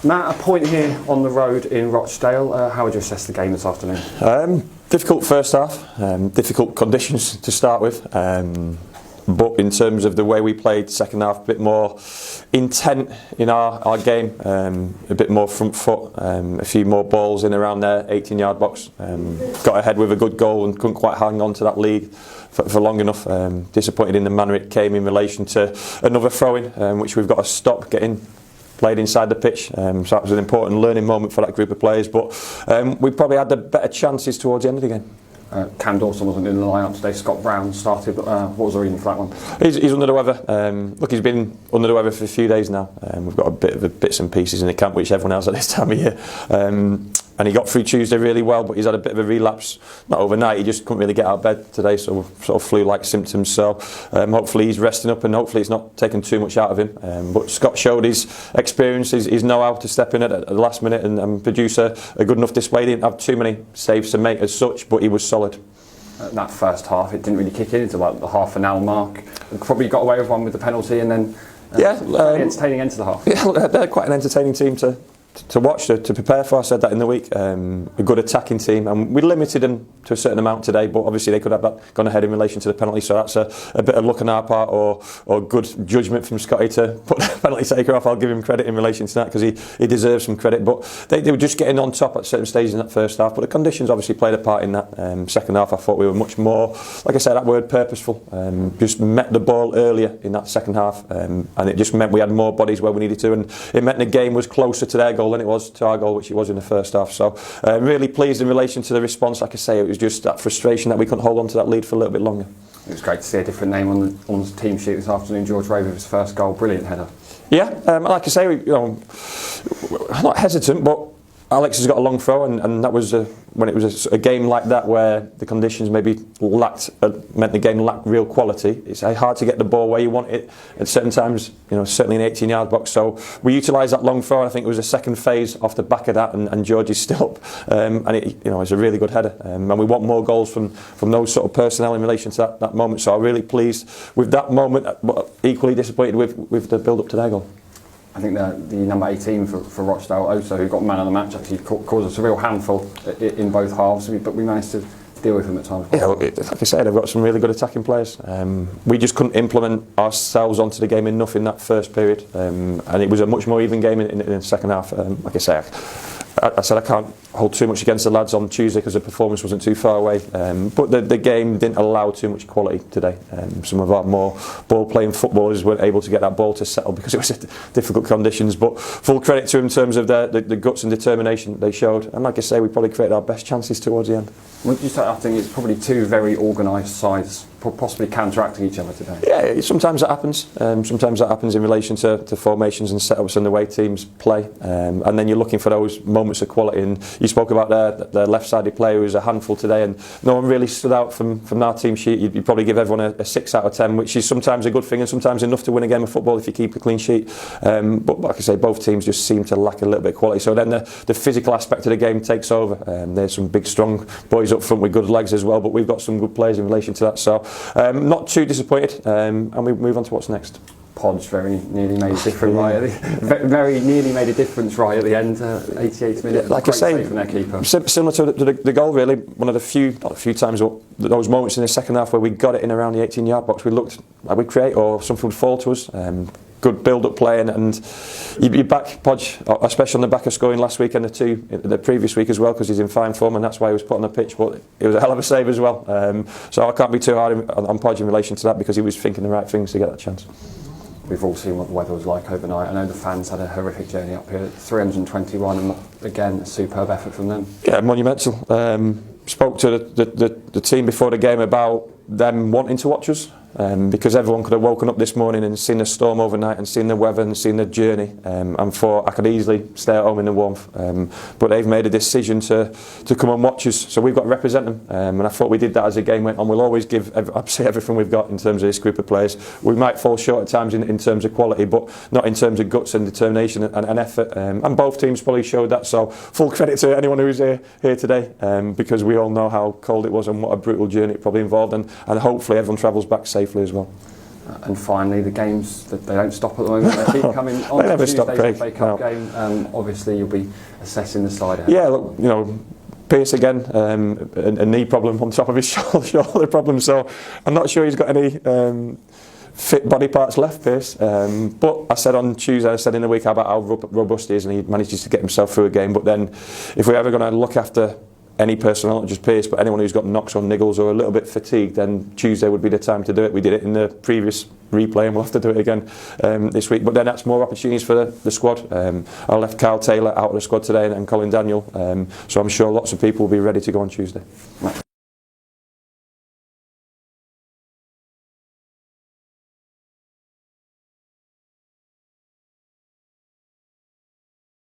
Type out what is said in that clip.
Matt, a point here on the road in Rochdale. How would you assess the game this afternoon? Difficult first half, difficult conditions to start with. But in terms of the way we played, second half, a bit more intent in our game, a bit more front foot, a few more balls in around their 18-yard box. Got ahead with a good goal and couldn't quite hang on to that lead for long enough. Disappointed in the manner it came in relation to another throw-in, which we've got to stop getting played inside the pitch, so that was an important learning moment for that group of players, but we probably had the better chances towards the end of the game. Cam Dawson wasn't in the lineup today. Scott Brown started, but what was the reason for that one? He's under the weather. Look, he's been under the weather for a few days now. We've got a bit of bits and pieces in the camp, which everyone has at this time of year. And he got through Tuesday really well, but he's had a bit of a relapse. Not overnight, he just couldn't really get out of bed today, so sort of flu-like symptoms. So hopefully he's resting up and hopefully it's not taken too much out of him. But Scott showed his experience, his know-how to step in at the last minute and produce a good enough display. He didn't have too many saves to make as such, but he was solid. That first half, it didn't really kick in until like the half an hour mark. Probably got away with one with the penalty and then entertaining end to the half. Yeah, they're quite an entertaining team to watch, to prepare for. I said that in the week. A good attacking team, and we limited them to a certain amount today, but obviously they could have that gone ahead in relation to the penalty, so that's a bit of luck on our part or good judgment from Scotty to put the penalty taker off. I'll give him credit in relation to that because he deserves some credit, but they were just getting on top at certain stages in that first half, but the conditions obviously played a part in that. Second half I thought we were much more, like I said, that word purposeful, just met the ball earlier in that second half, and it just meant we had more bodies where we needed to, and it meant the game was closer to their goal than it was to our goal, which it was in the first half. So really pleased in relation to the response. Like I say, it was just that frustration that we couldn't hold on to that lead for a little bit longer. It was great to see a different name on the team sheet this afternoon. George Ray with his first goal, brilliant header. Yeah, like I say, I'm not hesitant, but Alex has got a long throw, and that was when it was a game like that where the conditions maybe meant the game lacked real quality. It's hard to get the ball where you want it at certain times, certainly in the 18-yard box. So we utilised that long throw, and I think it was a second phase off the back of that, and George is still up, and it's a really good header. And we want more goals from those sort of personnel in relation to that moment. So I'm really pleased with that moment, but equally disappointed with the build-up to their goal. I think the number 18 for Rochdale, Oso, who got man of the match, actually caused us a real handful in both halves, but we managed to deal with them at times. Yeah, like I said, they've got some really good attacking players. We just couldn't implement ourselves onto the game enough in that first period, and it was a much more even game in the second half. Like I say, I said I can't hold too much against the lads on Tuesday because the performance wasn't too far away, but the game didn't allow too much quality today. Some of our more ball playing footballers weren't able to get that ball to settle because it was difficult conditions, but full credit to them in terms of the guts and determination they showed, and like I say, we probably created our best chances towards the end. Would you say, I think it's probably two very organised sides possibly counteracting each other today? Yeah, sometimes that happens. Sometimes that happens in relation to formations and setups and the way teams play, and then you're looking for those moments of quality. And you spoke about their left-sided player who was a handful today, and no one really stood out from our team sheet. You'd probably give everyone a 6 out of 10, which is sometimes a good thing and sometimes enough to win a game of football if you keep a clean sheet. But like I say, both teams just seem to lack a little bit of quality. So then the physical aspect of the game takes over. There's some big, strong boys up front with good legs as well, but we've got some good players in relation to that. So not too disappointed, and we move on to what's next. Podge very nearly made a difference very nearly made a difference right at the end, 88 minutes. Like I say, from their keeper. Similar to the goal, really. One of the not a few times, those moments in the second half where we got it in around the 18-yard box, we looked like we'd create or something would fall to us. Good build-up play, and you back Podge, especially on the back of scoring last week and the previous week as well, because he's in fine form and that's why he was put on the pitch. But it was a hell of a save as well. So I can't be too hard on Podge in relation to that because he was thinking the right things to get that chance. We've all seen what the weather was like overnight. I know the fans had a horrific journey up here. 321, and again, a superb effort from them. Yeah, monumental. Spoke to the team before the game about them wanting to watch us, because everyone could have woken up this morning and seen the storm overnight and seen the weather and seen the journey, and thought I could easily stay at home in the warmth, but they've made a decision to come and watch us, so we've got to represent them, and I thought we did that as the game went on. We'll always give everything we've got in terms of this group of players. We might fall short at times in terms of quality, but not in terms of guts and determination and effort, and both teams probably showed that, so full credit to anyone who's here today, because we all know how cold it was and what a brutal journey it probably involved, and hopefully everyone travels back safely as well. And finally, the games, they don't stop at the moment. They keep coming on. They never stop, Craig. FA Cup game. Obviously, you'll be assessing the side ahead. Yeah, look, you know, Pearce again, a knee problem on top of his shoulder problem. So I'm not sure he's got any fit body parts left, Pearce. But I said on Tuesday, I said in the week about how robust he is, and he manages to get himself through a game. But then, if we're ever going to look after any personnel, not just Pearce, but anyone who's got knocks or niggles or a little bit fatigued, then Tuesday would be the time to do it. We did it in the previous replay, and we'll have to do it again this week. But then that's more opportunities for the squad. I left Kyle Taylor out of the squad today and Colin Daniel, so I'm sure lots of people will be ready to go on Tuesday.